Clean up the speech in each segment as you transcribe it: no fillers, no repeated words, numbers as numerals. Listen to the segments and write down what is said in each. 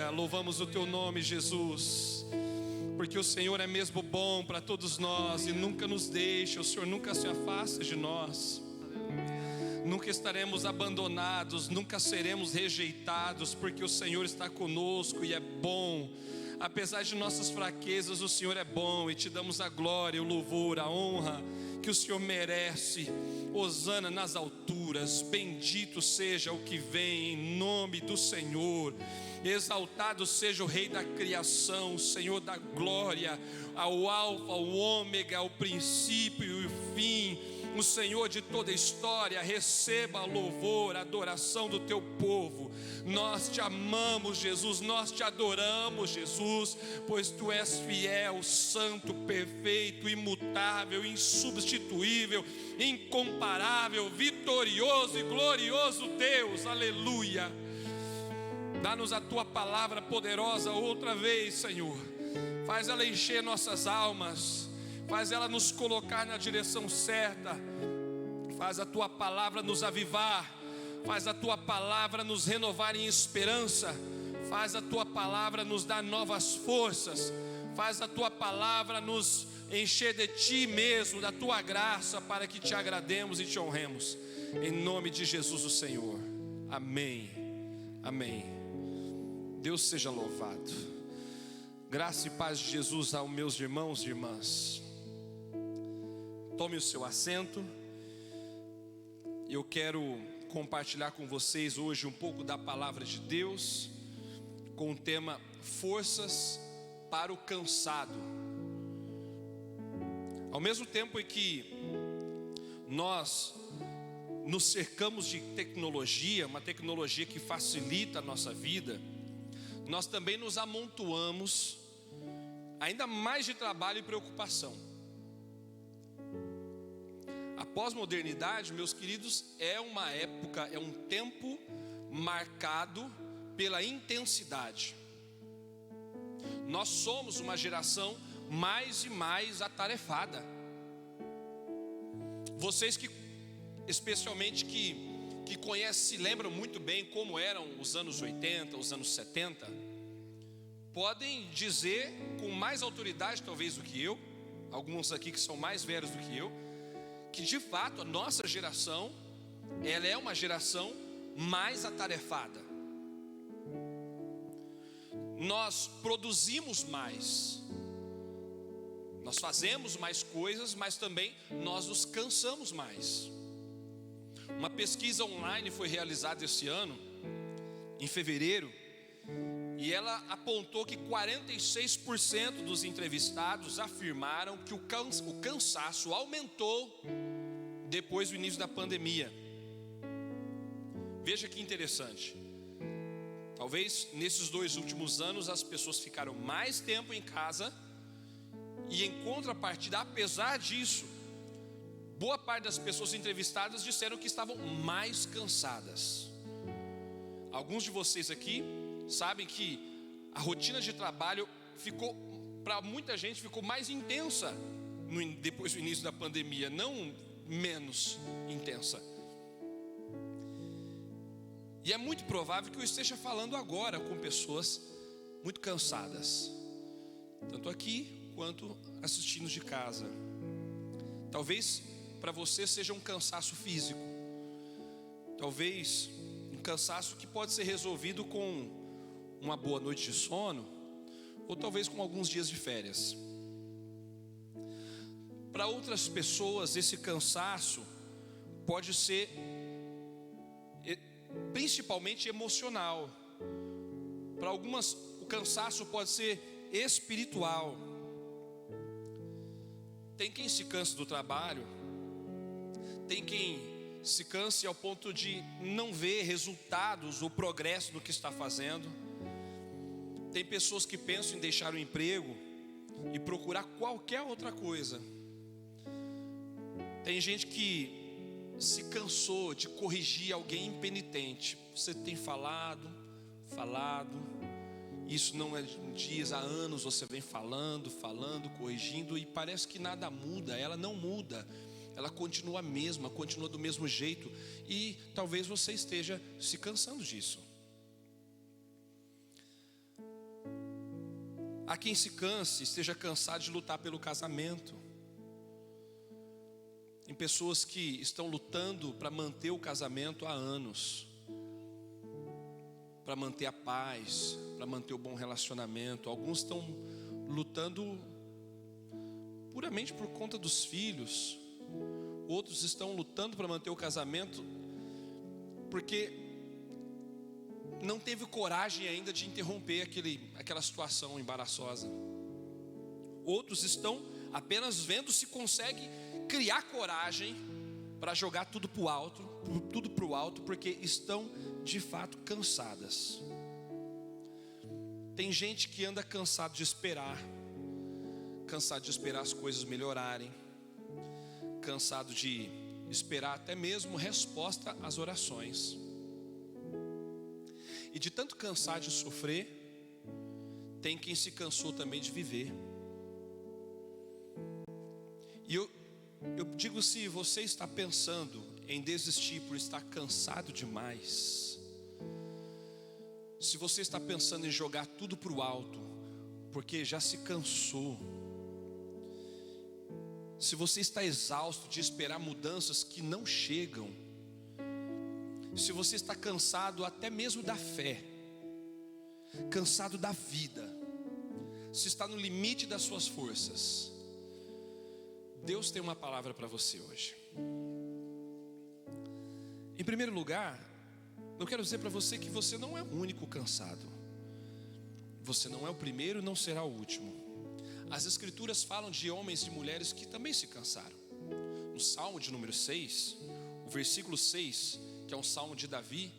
Aleluia, louvamos o teu nome, Jesus, porque o Senhor é mesmo bom para todos nós e nunca nos deixa, o Senhor nunca se afasta de nós. Nunca estaremos abandonados, nunca seremos rejeitados, porque o Senhor está conosco e é bom. Apesar de nossas fraquezas, o Senhor é bom e te damos a glória, o louvor, a honra que o Senhor merece. Hosana nas alturas, bendito seja o que vem em nome do Senhor. Exaltado seja o Rei da criação, o Senhor da glória, ao alfa, ao ômega, ao princípio e o fim, o Senhor de toda a história. Receba louvor, adoração do teu povo. Nós te amamos, Jesus, nós te adoramos, Jesus, pois tu és fiel, santo, perfeito, imutável, insubstituível, incomparável, vitorioso e glorioso Deus. Aleluia. Dá-nos a tua palavra poderosa outra vez, Senhor. Faz ela encher nossas almas, faz ela nos colocar na direção certa. Faz a tua palavra nos avivar, faz a tua palavra nos renovar em esperança, faz a tua palavra nos dar novas forças, faz a tua palavra nos encher de ti mesmo, da tua graça, para que te agrademos e te honremos, em nome de Jesus o Senhor. Amém, amém. Deus seja louvado. Graça e paz de Jesus aos meus irmãos e irmãs. Tome o seu assento. Eu quero compartilhar com vocês hoje um pouco da palavra de Deus, com o tema forças para o cansado. Ao mesmo tempo em que nós nos cercamos de tecnologia, uma tecnologia que facilita a nossa vida, nós também nos amontoamos ainda mais de trabalho e preocupação. A pós-modernidade, meus queridos, é uma época, é um tempo marcado pela intensidade. Nós somos uma geração mais e mais atarefada. Vocês que, especialmente que conhecem, se lembram muito bem como eram os anos 80, os anos 70, podem dizer com mais autoridade talvez do que eu, alguns aqui que são mais velhos do que eu, que de fato a nossa geração, ela é uma geração mais atarefada. Nós produzimos mais, nós fazemos mais coisas, mas também nós nos cansamos mais. Uma pesquisa online foi realizada esse ano, em fevereiro, e ela apontou que 46% dos entrevistados afirmaram que o cansaço aumentou depois do início da pandemia. Veja que interessante. Talvez nesses 2 últimos anos as pessoas ficaram mais tempo em casa, e em contrapartida, apesar disso, boa parte das pessoas entrevistadas disseram que estavam mais cansadas. Alguns de vocês aqui sabem que a rotina de trabalho ficou, para muita gente, ficou mais intensa depois do início da pandemia, não menos intensa. E é muito provável que eu esteja falando agora com pessoas muito cansadas, tanto aqui quanto assistindo de casa. Talvez para você seja um cansaço físico, talvez um cansaço que pode ser resolvido com uma boa noite de sono, ou talvez com alguns dias de férias. Para outras pessoas esse cansaço pode ser principalmente emocional. Para algumas o cansaço pode ser espiritual. Tem quem se canse do trabalho, tem quem se canse ao ponto de não ver resultados ou progresso no que está fazendo. Tem pessoas que pensam em deixar o emprego e procurar qualquer outra coisa. Tem gente que se cansou de corrigir alguém impenitente. Você tem falado, isso não é de dias, há anos você vem falando, corrigindo, e parece que nada muda. Ela não muda, ela continua a mesma, continua do mesmo jeito, e talvez você esteja se cansando disso. Há quem se canse, esteja cansado de lutar pelo casamento. Tem pessoas que estão lutando para manter o casamento há anos, para manter a paz, para manter o bom relacionamento. Alguns estão lutando puramente por conta dos filhos. Outros estão lutando para manter o casamento porque não teve coragem ainda de interromper aquela situação embaraçosa. Outros estão apenas vendo se consegue criar coragem para jogar tudo para o alto, porque estão de fato cansadas. Tem gente que anda cansado de esperar as coisas melhorarem, cansado de esperar até mesmo resposta às orações. E de tanto cansar de sofrer, tem quem se cansou também de viver. E eu digo, se você está pensando em desistir por estar cansado demais, se você está pensando em jogar tudo para o alto, porque já se cansou, se você está exausto de esperar mudanças que não chegam, se você está cansado até mesmo da fé, cansado da vida, se está no limite das suas forças, Deus tem uma palavra para você hoje. Em primeiro lugar, eu quero dizer para você que você não é o único cansado. Você não é o primeiro e não será o último. As escrituras falam de homens e mulheres que também se cansaram. No Salmo de número 6, o versículo 6, que é um salmo de Davi,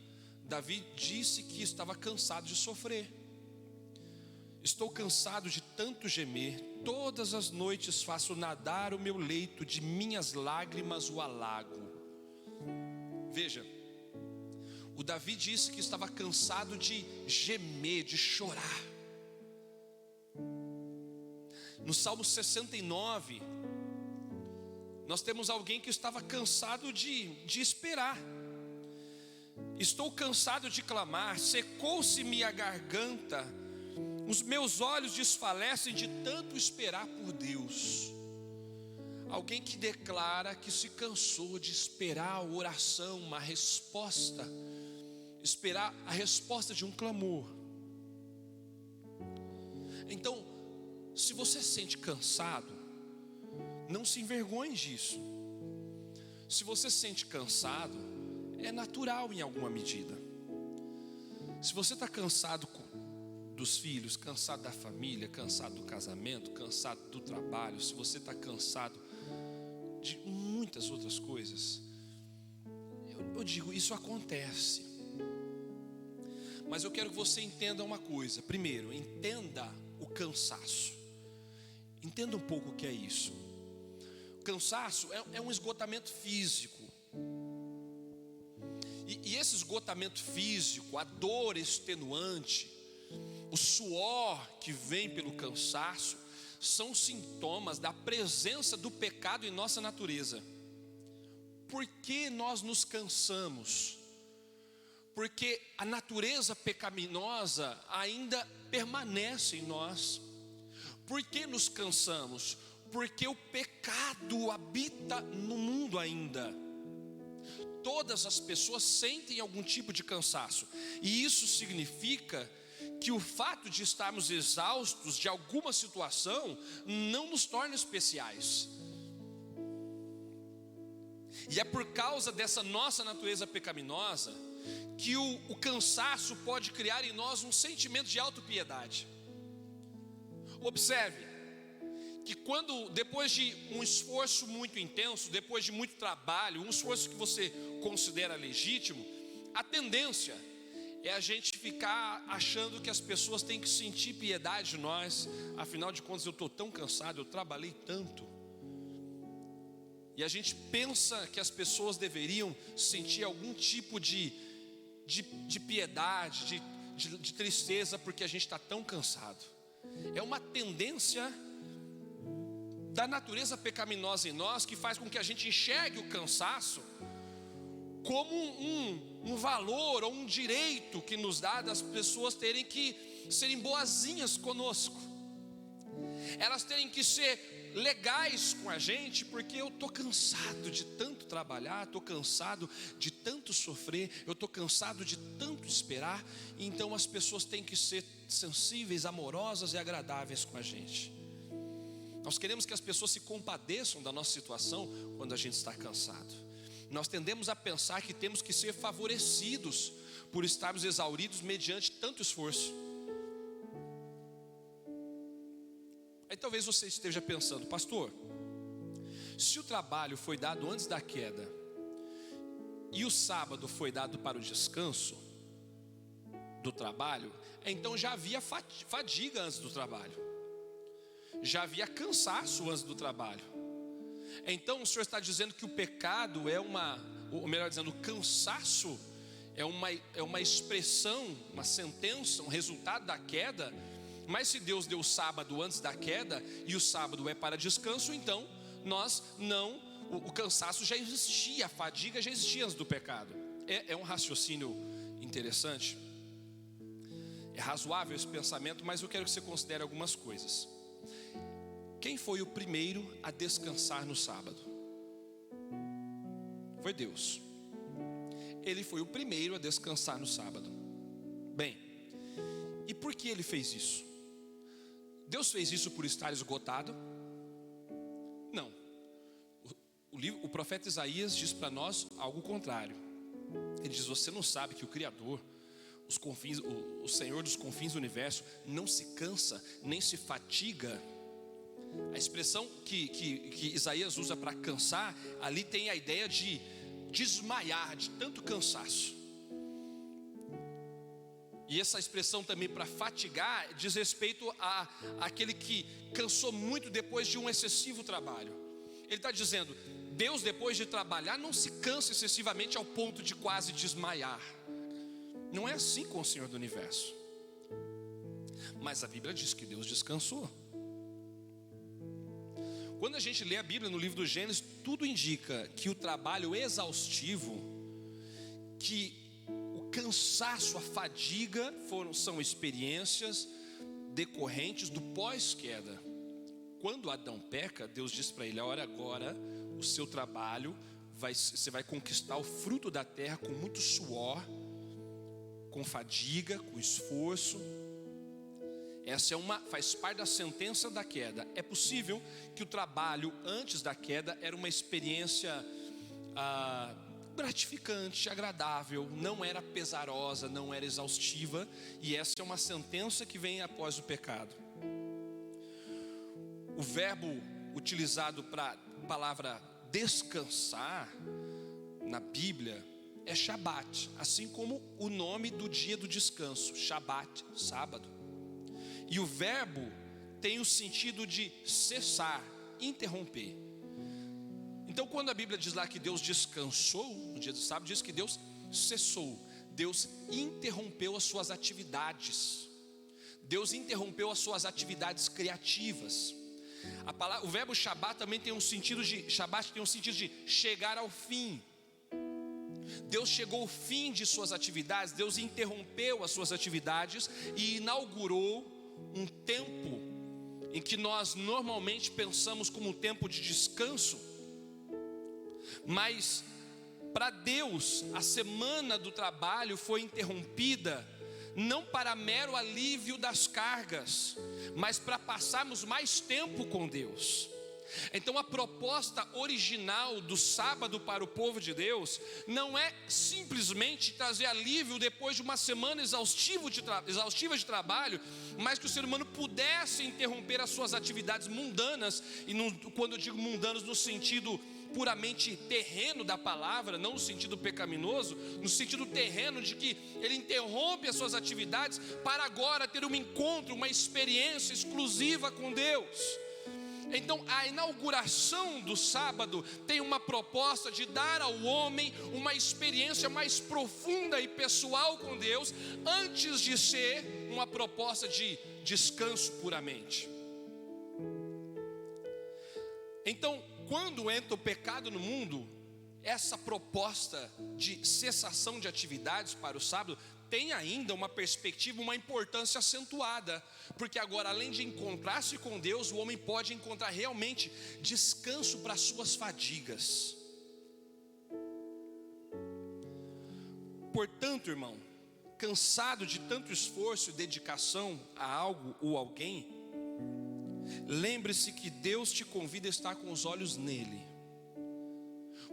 Davi disse que estava cansado de sofrer. Estou cansado de tanto gemer, todas as noites faço nadar o meu leito, de minhas lágrimas o alago. Veja, o Davi disse que estava cansado de gemer, de chorar. No Salmo 69, nós temos alguém que estava cansado de esperar. Estou cansado de clamar, secou-se-me a garganta, os meus olhos desfalecem de tanto esperar por Deus. Alguém que declara que se cansou de esperar a oração, uma resposta, esperar a resposta de um clamor. Então, se você se sente cansado, não se envergonhe disso. Se você se sente cansado, é natural em alguma medida. Se você está cansado dos filhos, cansado da família, cansado do casamento, cansado do trabalho, se você está cansado de muitas outras coisas, eu digo, isso acontece. Mas eu quero que você entenda uma coisa. Primeiro, entenda o cansaço. Entenda um pouco o que é isso. O cansaço é um esgotamento físico. E esse esgotamento físico, a dor extenuante, o suor que vem pelo cansaço, são sintomas da presença do pecado em nossa natureza. Por que nós nos cansamos? Porque a natureza pecaminosa ainda permanece em nós. Por que nos cansamos? Porque o pecado habita no mundo ainda. Todas as pessoas sentem algum tipo de cansaço, e isso significa que o fato de estarmos exaustos de alguma situação não nos torna especiais. E é por causa dessa nossa natureza pecaminosa que o cansaço pode criar em nós um sentimento de autopiedade. Observe que quando, depois de um esforço muito intenso, depois de muito trabalho, um esforço que você considera legítimo, a tendência é a gente ficar achando que as pessoas têm que sentir piedade de nós. Afinal de contas, eu estou tão cansado, eu trabalhei tanto. E a gente pensa que as pessoas deveriam sentir algum tipo de piedade, de tristeza, porque a gente está tão cansado. É uma tendência da natureza pecaminosa em nós que faz com que a gente enxergue o cansaço como um valor ou um direito que nos dá das pessoas terem que serem boazinhas conosco. elas têm que ser legais com a gente, porque eu estou cansado de tanto trabalhar, estou cansado de tanto sofrer, eu estou cansado de tanto esperar. Então as pessoas têm que ser sensíveis, amorosas e agradáveis com a gente. Nós queremos que as pessoas se compadeçam da nossa situação quando a gente está cansado. Nós tendemos a pensar que temos que ser favorecidos por estarmos exauridos mediante tanto esforço. Aí talvez você esteja pensando: pastor, se o trabalho foi dado antes da queda e o sábado foi dado para o descanso do trabalho, então já havia fadiga antes do trabalho, já havia cansaço antes do trabalho. Então o Senhor está dizendo que o pecado ou melhor dizendo, o cansaço é uma expressão, uma sentença, um resultado da queda. Mas se Deus deu o sábado antes da queda e o sábado é para descanso, então o cansaço já existia, a fadiga já existia antes do pecado. É um raciocínio interessante, é razoável esse pensamento, mas eu quero que você considere algumas coisas. Quem foi o primeiro a descansar no sábado? Foi Deus. Ele foi o primeiro a descansar no sábado. Bem, e por que ele fez isso? Deus fez isso por estar esgotado? Não. O profeta Isaías diz para nós algo contrário. Ele diz: você não sabe que o Criador, o Senhor dos confins do universo, não se cansa, nem se fatiga? A expressão que Isaías usa para cansar, ali tem a ideia de desmaiar, de tanto cansaço. E essa expressão também para fatigar diz respeito àquele que cansou muito depois de um excessivo trabalho. Ele está dizendo: Deus, depois de trabalhar, não se cansa excessivamente ao ponto de quase desmaiar. Não é assim com o Senhor do universo. Mas a Bíblia diz que Deus descansou. Quando a gente lê a Bíblia no livro do Gênesis, tudo indica que o trabalho exaustivo, que o cansaço, a fadiga são experiências decorrentes do pós-queda. Quando Adão peca, Deus diz para ele: olha, agora o seu trabalho, você vai conquistar o fruto da terra com muito suor, com fadiga, com esforço. Essa faz parte da sentença da queda. É possível que o trabalho antes da queda era uma experiência gratificante, agradável, não era pesarosa, não era exaustiva, e essa é uma sentença que vem após o pecado. O verbo utilizado para a palavra descansar na Bíblia é Shabat, assim como o nome do dia do descanso, Shabat, sábado. E o verbo tem o sentido de cessar, interromper. Então quando a Bíblia diz lá que Deus descansou no dia do sábado, diz que Deus cessou, Deus interrompeu as suas atividades, Deus interrompeu as suas atividades criativas. O verbo Shabat também tem um sentido de chegar ao fim. Deus chegou ao fim de suas atividades, Deus interrompeu as suas atividades e inaugurou um tempo em que nós normalmente pensamos como um tempo de descanso. Mas para Deus a semana do trabalho foi interrompida não para mero alívio das cargas, mas para passarmos mais tempo com Deus. Então a proposta original do sábado para o povo de Deus não é simplesmente trazer alívio depois de uma semana exaustiva de trabalho, mas que o ser humano pudesse interromper as suas atividades mundanas, e quando eu digo mundanos no sentido puramente terreno da palavra, não no sentido pecaminoso, no sentido terreno de que ele interrompe as suas atividades para agora ter um encontro, uma experiência exclusiva com Deus. Então a inauguração do sábado tem uma proposta de dar ao homem uma experiência mais profunda e pessoal com Deus, antes de ser uma proposta de descanso puramente. Então, quando entra o pecado no mundo, essa proposta de cessação de atividades para o sábado tem ainda uma perspectiva, uma importância acentuada, porque agora, além de encontrar-se com Deus, o homem pode encontrar realmente descanso para suas fadigas. Portanto, irmão, cansado de tanto esforço e dedicação a algo ou alguém, lembre-se que Deus te convida a estar com os olhos nele.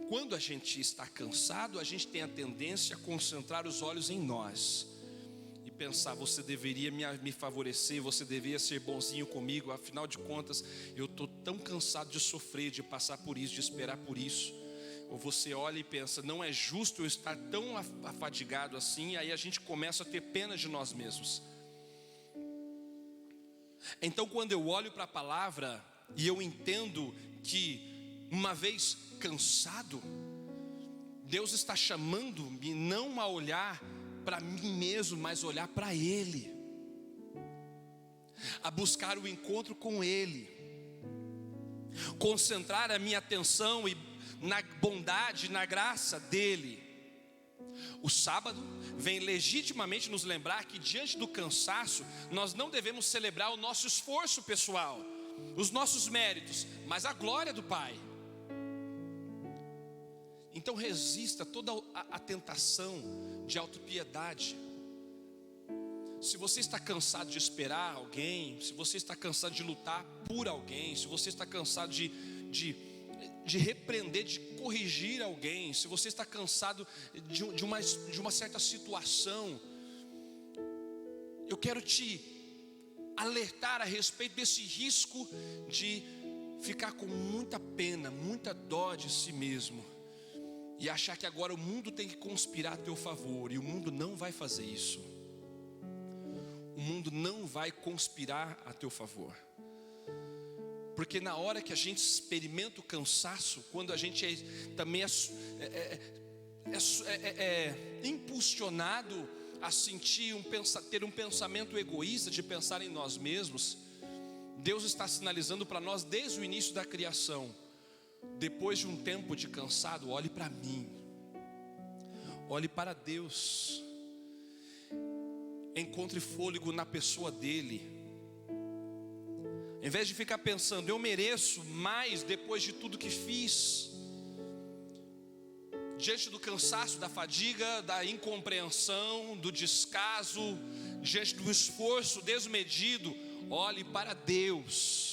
Quando a gente está cansado, a gente tem a tendência a concentrar os olhos em nós e pensar: você deveria me favorecer, você deveria ser bonzinho comigo, afinal de contas eu estou tão cansado de sofrer, de passar por isso, de esperar por isso. Ou você olha e pensa: não é justo eu estar tão afadigado assim. Aí a gente começa a ter pena de nós mesmos. Então, quando eu olho para a palavra e eu entendo que, uma vez cansado, Deus está chamando-me não a olhar para mim mesmo, mas olhar para Ele, a buscar o encontro com Ele, concentrar a minha atenção na bondade, na graça dEle. O sábado vem legitimamente nos lembrar que, diante do cansaço, nós não devemos celebrar o nosso esforço pessoal, os nossos méritos, mas a glória do Pai. Então resista toda a tentação de autopiedade. Se você está cansado de esperar alguém, se você está cansado de lutar por alguém, se você está cansado de repreender, de corrigir alguém, se você está cansado de uma certa situação, eu quero te alertar a respeito desse risco de ficar com muita pena, muita dó de si mesmo e achar que agora o mundo tem que conspirar a teu favor. E o mundo não vai fazer isso. O mundo não vai conspirar a teu favor. Porque na hora que a gente experimenta o cansaço, quando a gente também é impulsionado a sentir ter um pensamento egoísta, de pensar em nós mesmos, Deus está sinalizando para nós desde o início da criação: depois de um tempo de cansado, olhe para mim, olhe para Deus, encontre fôlego na pessoa dEle. Em vez de ficar pensando: eu mereço mais depois de tudo que fiz, diante do cansaço, da fadiga, da incompreensão, do descaso, diante do esforço desmedido, olhe para Deus.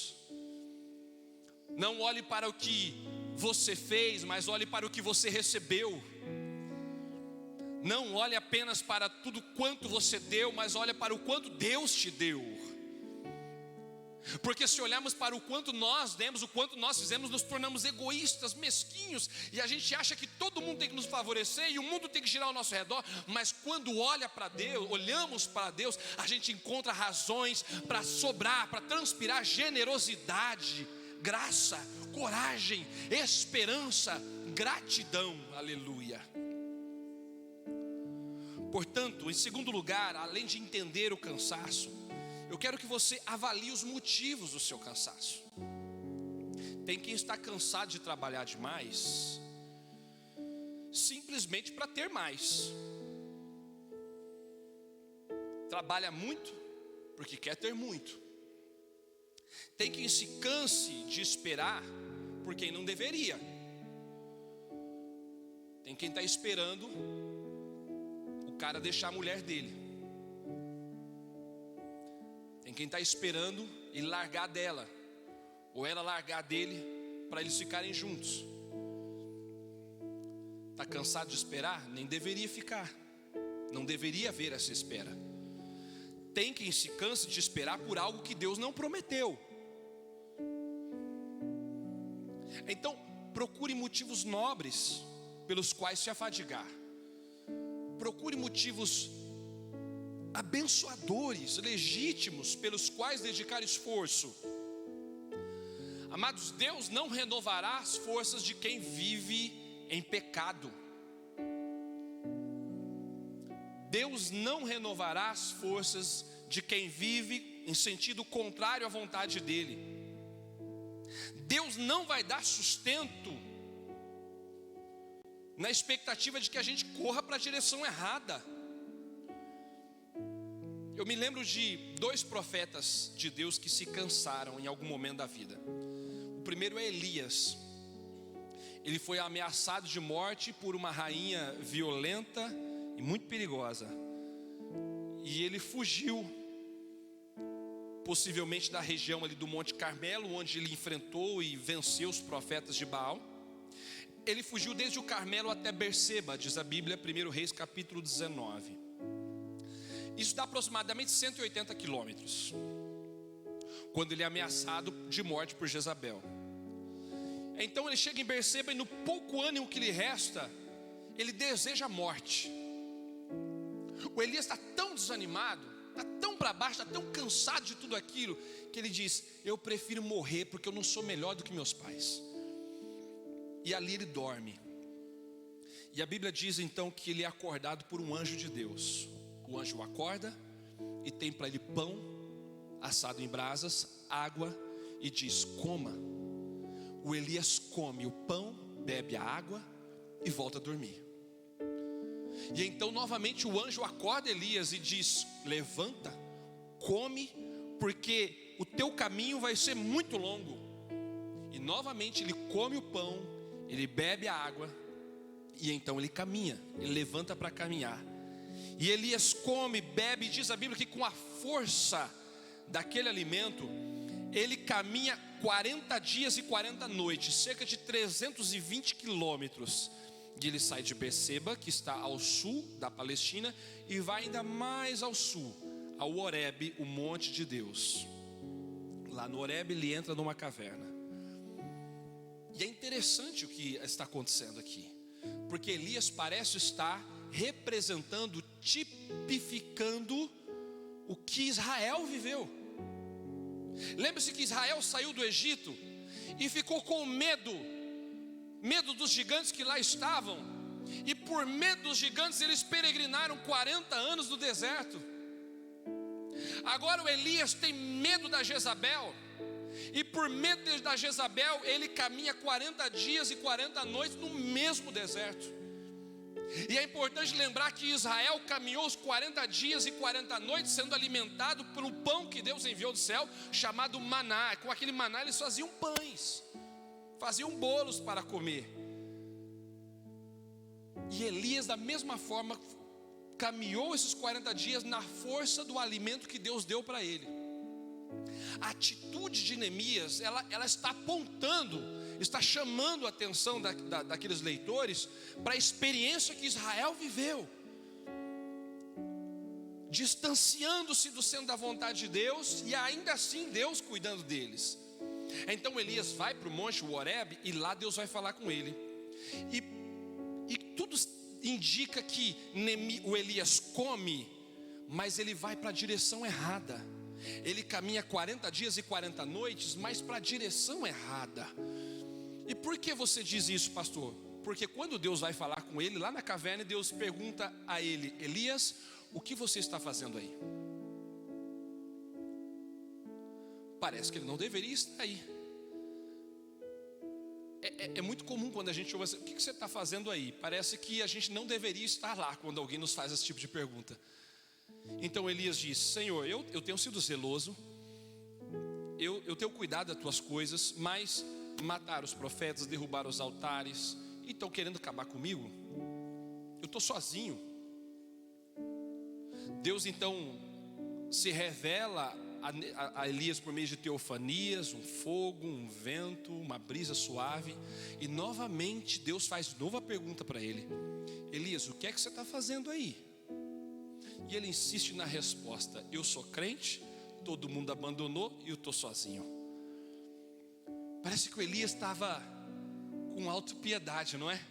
Não olhe para o que você fez, mas olhe para o que você recebeu. Não olhe apenas para tudo quanto você deu, mas olhe para o quanto Deus te deu. Porque se olharmos para o quanto nós demos, o quanto nós fizemos, nos tornamos egoístas, mesquinhos, e a gente acha que todo mundo tem que nos favorecer e o mundo tem que girar ao nosso redor. Mas quando olha para Deus, olhamos para Deus, a gente encontra razões para sobrar, para transpirar generosidade, graça, coragem, esperança, gratidão. Aleluia. Portanto, em segundo lugar, além de entender o cansaço, eu quero que você avalie os motivos do seu cansaço. Tem quem está cansado de trabalhar demais, simplesmente para ter mais. Trabalha muito porque quer ter muito. Tem quem se canse de esperar por quem não deveria. Tem quem está esperando o cara deixar a mulher dele. Tem quem está esperando ele largar dela, ou ela largar dele, para eles ficarem juntos. Está cansado de esperar? Nem deveria ficar. Não deveria haver essa espera. Tem quem se canse de esperar por algo que Deus não prometeu. Então, procure motivos nobres pelos quais se afadigar. Procure motivos abençoadores, legítimos, pelos quais dedicar esforço. Amados, Deus não renovará as forças de quem vive em pecado. Deus não renovará as forças de quem vive em sentido contrário à vontade dEle. Deus não vai dar sustento na expectativa de que a gente corra para a direção errada. Eu me lembro de 2 profetas de Deus que se cansaram em algum momento da vida. O primeiro é Elias. Ele foi ameaçado de morte por uma rainha violenta e muito perigosa. E ele fugiu, possivelmente da região ali do Monte Carmelo, onde ele enfrentou e venceu os profetas de Baal. Ele fugiu desde o Carmelo até Berseba, diz a Bíblia, 1 Reis capítulo 19. Isso dá aproximadamente 180 quilômetros, quando ele é ameaçado de morte por Jezabel. Então ele chega em Berseba e no pouco ânimo que lhe resta, ele deseja a morte. O Elias está tão desanimado, está tão para baixo, está tão cansado de tudo aquilo, que ele diz: eu prefiro morrer porque eu não sou melhor do que meus pais. E ali ele dorme. E a Bíblia diz então que ele é acordado por um anjo de Deus. O anjo o acorda e tem para ele pão assado em brasas, água, e diz: coma. O Elias come o pão, bebe a água e volta a dormir. E então novamente o anjo acorda Elias e diz: levanta, come, porque o teu caminho vai ser muito longo. E novamente ele come o pão, ele bebe a água, e então ele caminha, ele levanta para caminhar. E Elias come, bebe, e diz a Bíblia que com a força daquele alimento, ele caminha 40 dias e 40 noites, cerca de 320 quilômetros. E ele sai de Berseba, que está ao sul da Palestina, e vai ainda mais ao sul, ao Horebe, o monte de Deus. Lá no Horebe ele entra numa caverna. E é interessante o que está acontecendo aqui, porque Elias parece estar representando, tipificando o que Israel viveu. Lembre-se que Israel saiu do Egito e ficou com medo dos gigantes que lá estavam, e por medo dos gigantes eles peregrinaram 40 anos no deserto. Agora o Elias tem medo da Jezabel, e por medo da Jezabel ele caminha 40 dias e 40 noites no mesmo deserto. E é importante lembrar que Israel caminhou os 40 dias e 40 noites sendo alimentado pelo pão que Deus enviou do céu, chamado maná. Com aquele maná eles faziam pães, faziam bolos para comer. E Elias da mesma forma caminhou esses 40 dias na força do alimento que Deus deu para ele. A atitude de Neemias, ela está apontando, está chamando a atenção daqueles leitores para a experiência que Israel viveu, distanciando-se do centro da vontade de Deus, e ainda assim Deus cuidando deles. Então Elias vai para o monte Horebe, e lá Deus vai falar com ele, e tudo indica que o Elias come, mas ele vai para a direção errada. Ele caminha 40 dias e 40 noites, mas para a direção errada. E por que você diz isso, pastor? Porque quando Deus vai falar com ele lá na caverna, Deus pergunta a ele: Elias, o que você está fazendo aí? Parece que ele não deveria estar aí. É muito comum quando a gente ouve assim: o que você está fazendo aí? Parece que a gente não deveria estar lá quando alguém nos faz esse tipo de pergunta. Então Elias diz: Senhor, eu tenho sido zeloso, eu tenho cuidado das tuas coisas, mas mataram os profetas, derrubaram os altares, e estão querendo acabar comigo. Eu estou sozinho. Deus então se revela a Elias por meio de teofanias, um fogo, um vento, uma brisa suave. E novamente Deus faz nova pergunta para ele: Elias, o que é que você está fazendo aí? E ele insiste na resposta: eu sou crente, todo mundo abandonou e eu estou sozinho. Parece que o Elias estava com autopiedade, não é?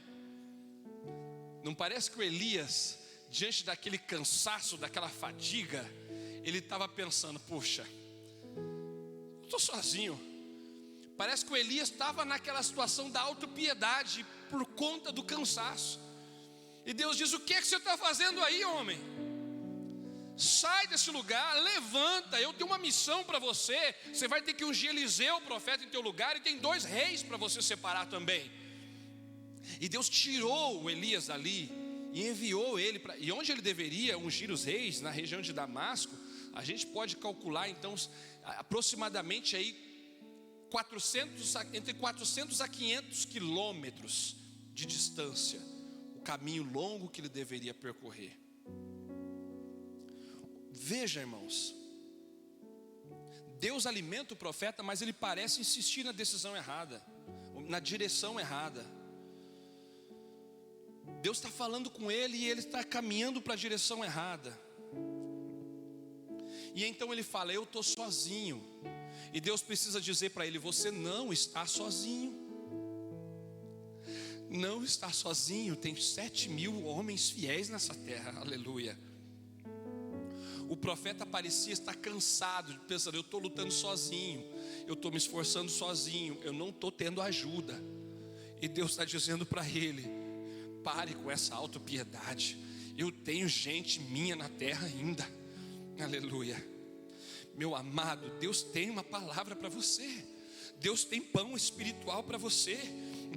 Não parece que o Elias, diante daquele cansaço, daquela fadiga, ele estava pensando: puxa, eu estou sozinho. Parece que o Elias estava naquela situação da autopiedade por conta do cansaço. E Deus diz: o que é que você está fazendo aí, homem? Sai desse lugar, levanta, eu tenho uma missão para você. Você vai ter que ungir Eliseu, o profeta, em teu lugar, e tem 2 reis para você separar também. E Deus tirou o Elias dali e enviou ele para... E onde ele deveria ungir os reis, na região de Damasco, A gente pode calcular então aproximadamente aí entre 400 a 500 quilômetros de distância, o caminho longo que ele deveria percorrer. Veja, irmãos, Deus alimenta o profeta, mas ele parece insistir na decisão errada, na direção errada. Deus está falando com ele e ele está caminhando para a direção errada. E então ele fala: eu estou sozinho. E Deus precisa dizer para ele: você não está sozinho. Não está sozinho, tem 7.000 homens fiéis nessa terra, aleluia. O profeta parecia estar cansado, pensando: eu estou lutando sozinho, eu estou me esforçando sozinho, eu não estou tendo ajuda. E Deus está dizendo para ele: pare com essa autopiedade, eu tenho gente minha na terra ainda, aleluia. Meu amado, Deus tem uma palavra para você, Deus tem pão espiritual para você,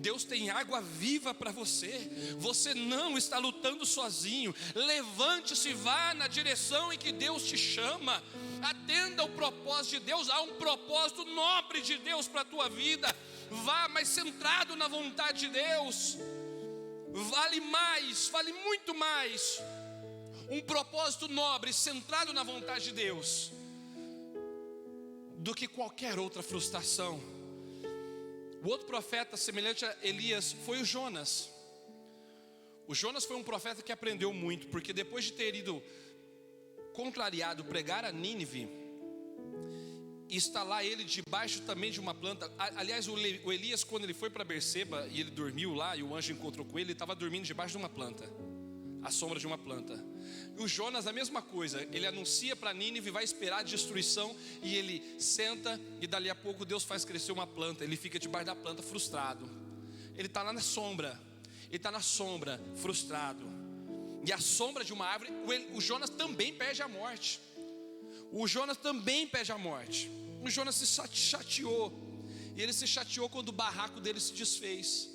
Deus tem água viva para você. Você não está lutando sozinho. Levante-se, vá na direção em que Deus te chama. Atenda ao propósito de Deus. Há um propósito nobre de Deus para a tua vida. Vá mais centrado na vontade de Deus. Vale mais, vale muito mais um propósito nobre, centrado na vontade de Deus, do que qualquer outra frustração. O outro profeta semelhante a Elias foi o Jonas. O Jonas foi um profeta que aprendeu muito, porque depois de ter ido contrariado pregar a Nínive, e está lá ele debaixo também de uma planta. Aliás, o Elias, quando ele foi para Berseba e ele dormiu lá, e o anjo encontrou com ele estava dormindo debaixo de uma planta, à sombra de uma planta. E o Jonas, a mesma coisa, ele anuncia para Nínive, vai esperar a destruição, e ele senta, e dali a pouco Deus faz crescer uma planta. Ele fica debaixo da planta frustrado. Ele está lá na sombra, ele está na sombra, frustrado. E a sombra de uma árvore, o Jonas também perde a morte. O Jonas também perde a morte. O Jonas se chateou. E ele se chateou quando o barraco dele se desfez,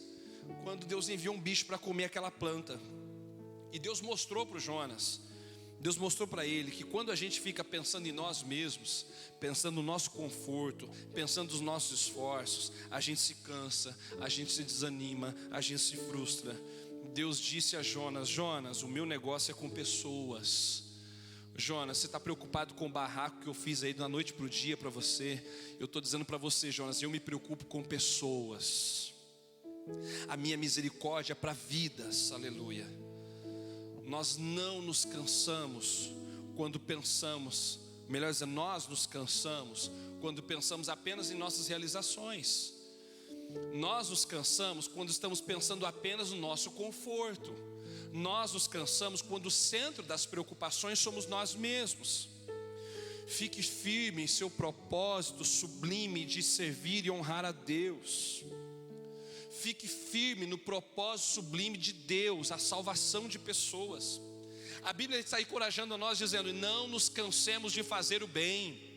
quando Deus enviou um bicho para comer aquela planta. E Deus mostrou para o Jonas, Deus mostrou para ele que quando a gente fica pensando em nós mesmos, pensando no nosso conforto, pensando nos nossos esforços, a gente se cansa, a gente se desanima, a gente se frustra. Deus disse a Jonas: Jonas, o meu negócio é com pessoas. Jonas, você está preocupado com o barraco que eu fiz aí da noite para o dia para você? Eu estou dizendo para você, Jonas, eu me preocupo com pessoas. A minha misericórdia é para vidas, aleluia. Nós não nos cansamos quando pensamos, melhor dizendo, nós nos cansamos quando pensamos apenas em nossas realizações. Nós nos cansamos quando estamos pensando apenas no nosso conforto. Nós nos cansamos quando o centro das preocupações somos nós mesmos. Fique firme em seu propósito sublime de servir e honrar a Deus. Fique firme no propósito sublime de Deus, a salvação de pessoas. A Bíblia está encorajando a nós dizendo: não nos cansemos de fazer o bem.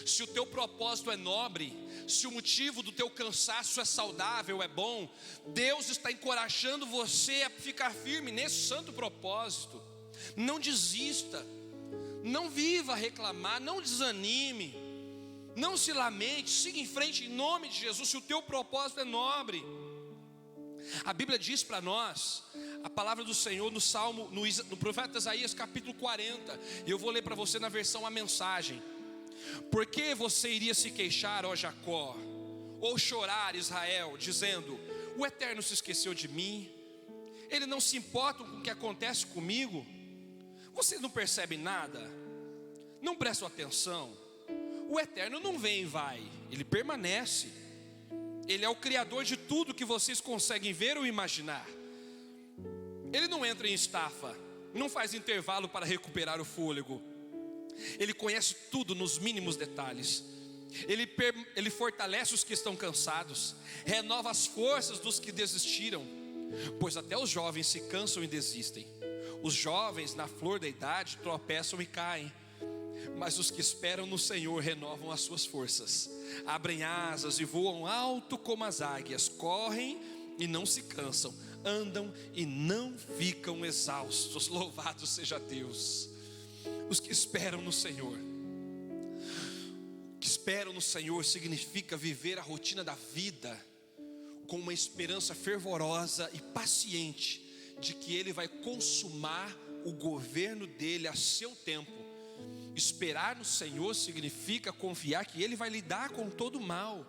Se o teu propósito é nobre, se o motivo do teu cansaço é saudável, é bom, Deus está encorajando você a ficar firme nesse santo propósito. Não desista, não viva a reclamar, não desanime, não se lamente, siga em frente em nome de Jesus, se o teu propósito é nobre. A Bíblia diz para nós, a palavra do Senhor no profeta Isaías capítulo 40, e eu vou ler para você na versão A Mensagem. Por que você iria se queixar, ó Jacó, ou chorar, Israel, dizendo: o Eterno se esqueceu de mim, Ele não se importa com o que acontece comigo? Vocês não percebem nada? Não prestam atenção? O Eterno não vem e vai, Ele permanece. Ele é o Criador de tudo que vocês conseguem ver ou imaginar. Ele não entra em estafa, não faz intervalo para recuperar o fôlego. Ele conhece tudo nos mínimos detalhes. Ele fortalece os que estão cansados, renova as forças dos que desistiram. Pois até os jovens se cansam e desistem. Os jovens na flor da idade tropeçam e caem. Mas os que esperam no Senhor renovam as suas forças, abrem asas e voam alto como as águias, correm e não se cansam, andam e não ficam exaustos. Louvado seja Deus. Os que esperam no Senhor. O que esperam no Senhor significa viver a rotina da vida com uma esperança fervorosa e paciente de que Ele vai consumar o governo dele a seu tempo. Esperar no Senhor significa confiar que Ele vai lidar com todo o mal.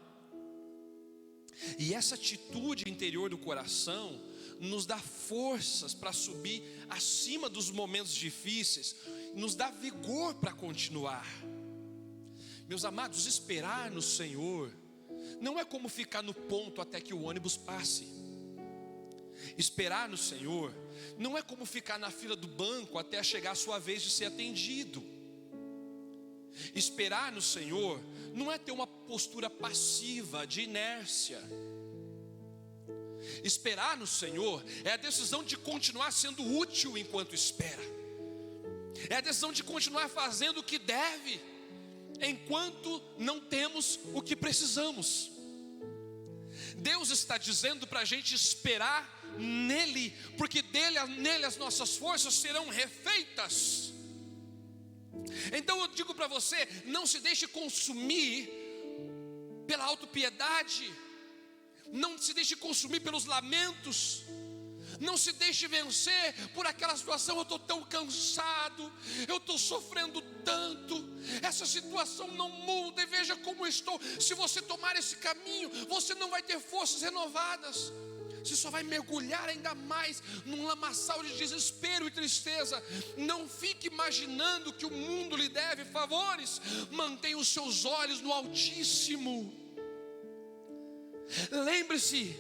E essa atitude interior do coração nos dá forças para subir acima dos momentos difíceis, nos dá vigor para continuar. Meus amados, esperar no Senhor não é como ficar no ponto até que o ônibus passe. Esperar no Senhor não é como ficar na fila do banco até chegar a sua vez de ser atendido. Esperar no Senhor não é ter uma postura passiva, de inércia. Esperar no Senhor é a decisão de continuar sendo útil enquanto espera. É a decisão de continuar fazendo o que deve, enquanto não temos o que precisamos. Deus está dizendo para a gente esperar nele, porque nele as nossas forças serão refeitas. Então eu digo para você, não se deixe consumir pela autopiedade, não se deixe consumir pelos lamentos, não se deixe vencer por aquela situação. Eu estou tão cansado, eu estou sofrendo tanto, essa situação não muda e veja como estou. Se você tomar esse caminho, você não vai ter forças renovadas, você só vai mergulhar ainda mais num lamaçal de desespero e tristeza. Não fique imaginando que o mundo lhe deve favores, mantenha os seus olhos no Altíssimo. Lembre-se,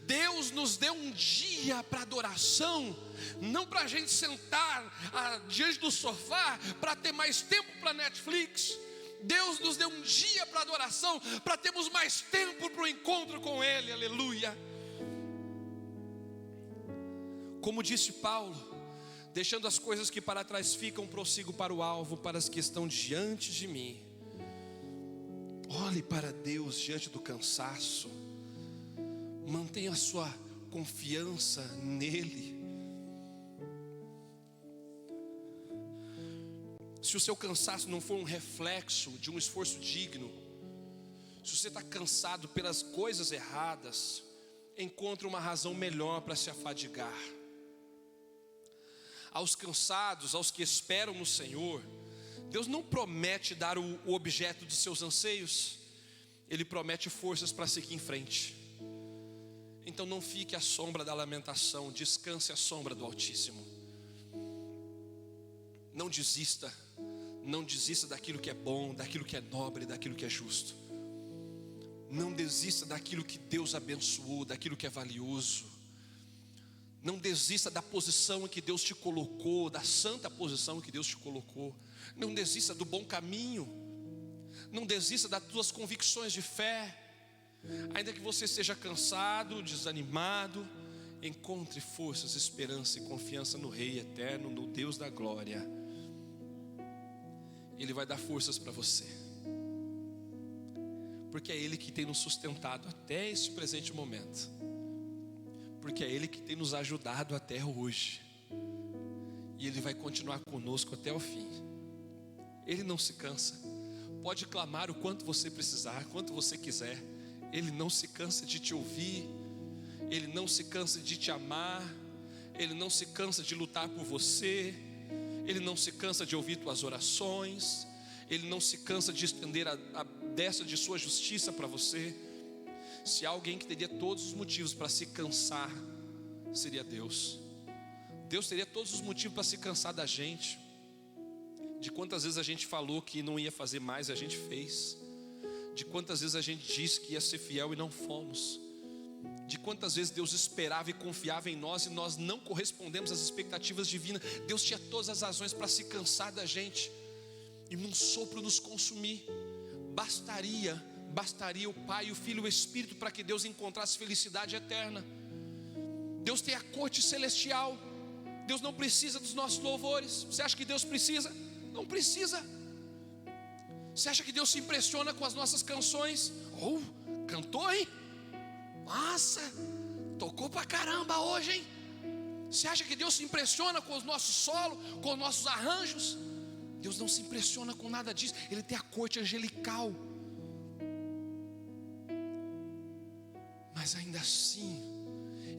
Deus nos deu um dia para adoração, não para a gente sentar diante do sofá para ter mais tempo para Netflix. Deus nos deu um dia para adoração, para termos mais tempo para o encontro com Ele, aleluia. Como disse Paulo, deixando as coisas que para trás ficam, prossigo para o alvo, para as que estão diante de mim. Olhe para Deus diante do cansaço, mantenha a sua confiança nele. Se o seu cansaço não for um reflexo de um esforço digno, se você está cansado pelas coisas erradas, encontre uma razão melhor para se afadigar. Aos cansados, aos que esperam no Senhor, Deus não promete dar o objeto de seus anseios, Ele promete forças para seguir em frente. Então não fique à sombra da lamentação, descanse à sombra do Altíssimo. Não desista daquilo que é bom, daquilo que é nobre, daquilo que é justo. Não desista daquilo que Deus abençoou, daquilo que é valioso. Não desista da posição em que Deus te colocou, da santa posição em que Deus te colocou. Não desista do bom caminho. Não desista das tuas convicções de fé. Ainda que você seja cansado, desanimado, encontre forças, esperança e confiança no Rei eterno, no Deus da glória. Ele vai dar forças para você, porque é Ele que tem nos sustentado até esse presente momento, porque é Ele que tem nos ajudado até hoje, e Ele vai continuar conosco até o fim. Ele não se cansa. Pode clamar o quanto você precisar, quanto você quiser, Ele não se cansa de te ouvir, Ele não se cansa de te amar, Ele não se cansa de lutar por você, Ele não se cansa de ouvir tuas orações, Ele não se cansa de estender a destra de sua justiça para você. Se há alguém que teria todos os motivos para se cansar, seria Deus. Deus teria todos os motivos para se cansar da gente. De quantas vezes a gente falou que não ia fazer mais e a gente fez. De quantas vezes a gente disse que ia ser fiel e não fomos. De quantas vezes Deus esperava e confiava em nós e nós não correspondemos às expectativas divinas. Deus tinha todas as razões para se cansar da gente e num sopro nos consumir. Bastaria o Pai, o Filho e o Espírito para que Deus encontrasse felicidade eterna. Deus tem a corte celestial. Deus não precisa dos nossos louvores. Você acha que Deus precisa? Não precisa. Você acha que Deus se impressiona com as nossas canções? Cantou, hein? Nossa, tocou pra caramba hoje, hein? Você acha que Deus se impressiona com os nossos solos, com os nossos arranjos? Deus não se impressiona com nada disso. Ele tem a corte angelical. Mas ainda assim,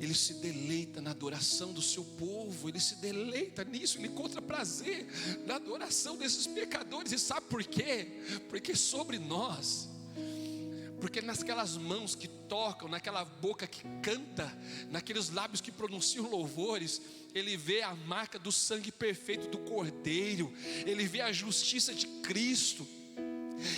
Ele se deleita na adoração do seu povo. Ele se deleita nisso. Ele encontra prazer na adoração desses pecadores. E sabe por quê? Porque sobre nós, porque naquelas mãos que tocam, naquela boca que canta, naqueles lábios que pronunciam louvores, Ele vê a marca do sangue perfeito do Cordeiro. Ele vê a justiça de Cristo.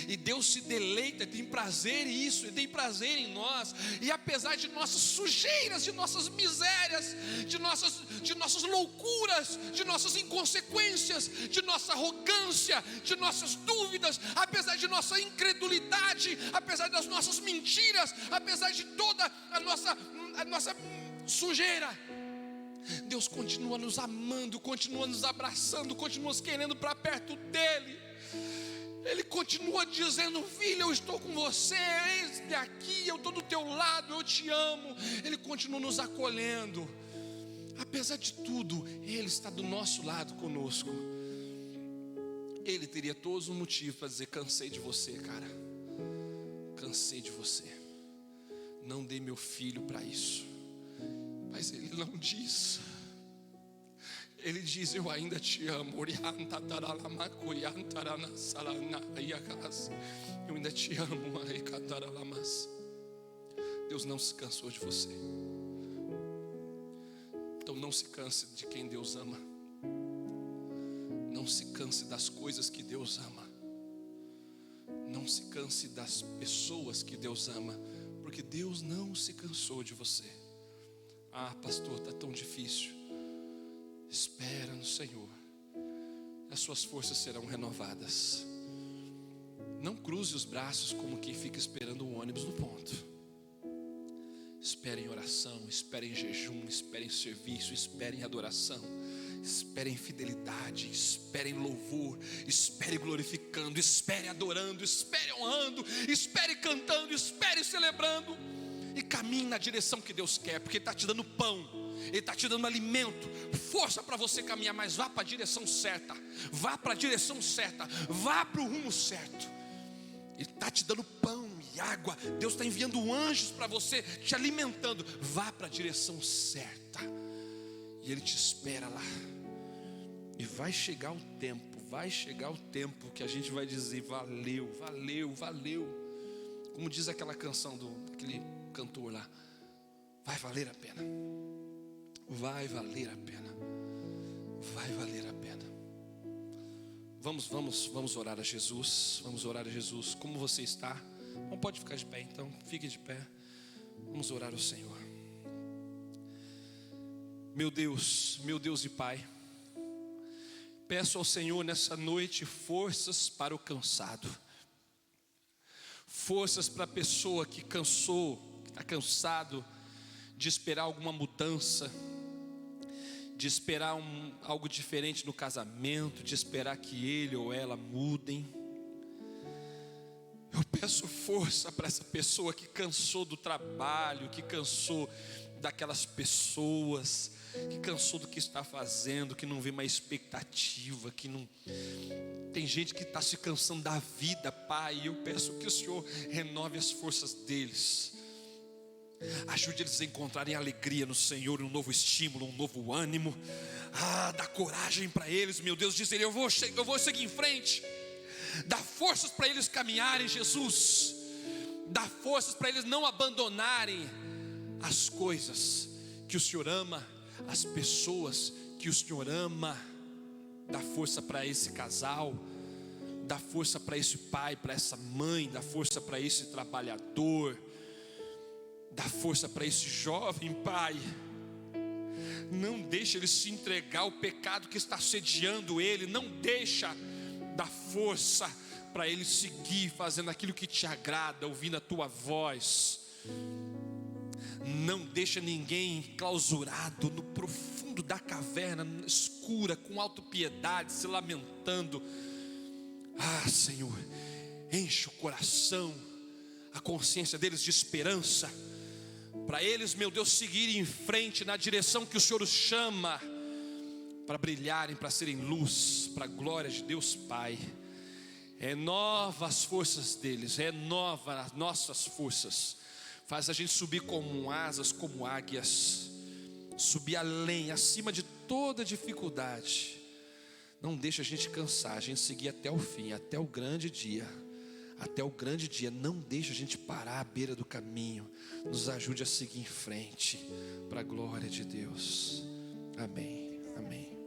E Deus se deleita, tem prazer nisso, Ele tem prazer em nós. E apesar de nossas sujeiras, de nossas misérias, de nossas loucuras, de nossas inconsequências, de nossa arrogância, de nossas dúvidas, apesar de nossa incredulidade, apesar das nossas mentiras, apesar de toda a nossa sujeira, Deus continua nos amando, continua nos abraçando, continua nos querendo para perto dEle. Ele continua dizendo: filho, eu estou com você, eis-me aqui, eu estou do teu lado, eu te amo. Ele continua nos acolhendo. Apesar de tudo, Ele está do nosso lado conosco. Ele teria todos os motivos para dizer: cansei de você, cara, cansei de você, não dei meu filho para isso. Mas Ele não diz. Ele diz: eu ainda te amo. Eu ainda te amo. Deus não se cansou de você. Então não se canse de quem Deus ama. Não se canse das coisas que Deus ama. Não se canse das pessoas que Deus ama, porque Deus não se cansou de você. Ah, pastor, está tão difícil. Espera no Senhor, as suas forças serão renovadas. Não cruze os braços como quem fica esperando um ônibus no ponto. Espere em oração, espere em jejum, espere em serviço, espere em adoração, espere em fidelidade, espere em louvor, espere glorificando, espere adorando, espere honrando, espere cantando, espere celebrando. E caminhe na direção que Deus quer, porque Ele está te dando pão, Ele está te dando alimento, força para você caminhar. Mas vá para a direção certa, vá para a direção certa, vá para o rumo certo. Ele está te dando pão e água, Deus está enviando anjos para você, te alimentando. Vá para a direção certa, e Ele te espera lá. E vai chegar o tempo que a gente vai dizer: valeu, valeu, valeu. Como diz aquela canção daquele cantor lá: vai valer a pena. Vai valer a pena. Vai valer a pena. Vamos orar a Jesus. Vamos orar a Jesus. Como você está? Não pode ficar de pé, então fique de pé. Vamos orar ao Senhor. Meu Deus e Pai, peço ao Senhor nessa noite forças para o cansado. Forças para a pessoa que cansou, que está cansado de esperar alguma mudança, de esperar algo diferente no casamento, de esperar que ele ou ela mudem. Eu peço força para essa pessoa que cansou do trabalho, que cansou daquelas pessoas, que cansou do que está fazendo, que não vê mais expectativa, que não... Tem gente que está se cansando da vida, Pai. Eu peço que o Senhor renove as forças deles. Ajude eles a encontrarem alegria no Senhor, um novo estímulo, um novo ânimo. Dá coragem para eles, meu Deus. Diz Ele: eu vou seguir em frente. Dá forças para eles caminharem, Jesus. Dá forças para eles não abandonarem as coisas que o Senhor ama, as pessoas que o Senhor ama. Dá força para esse casal, dá força para esse pai, para essa mãe, dá força para esse trabalhador, dá força para esse jovem, Pai. Não deixa ele se entregar ao pecado que está assediando ele. Não deixa. Dá força para ele seguir fazendo aquilo que te agrada, ouvindo a tua voz. Não deixa ninguém enclausurado no profundo da caverna escura, com autopiedade, se lamentando. Senhor, enche o coração, a consciência deles de esperança, para eles, meu Deus, seguirem em frente na direção que o Senhor os chama, para brilharem, para serem luz, para a glória de Deus Pai. Renova as forças deles, renova as nossas forças, faz a gente subir como asas, como águias, subir além, acima de toda dificuldade. Não deixa a gente cansar, a gente seguir até o fim, até o grande dia. Até o grande dia, não deixa a gente parar à beira do caminho. Nos ajude a seguir em frente, para a glória de Deus. Amém, amém.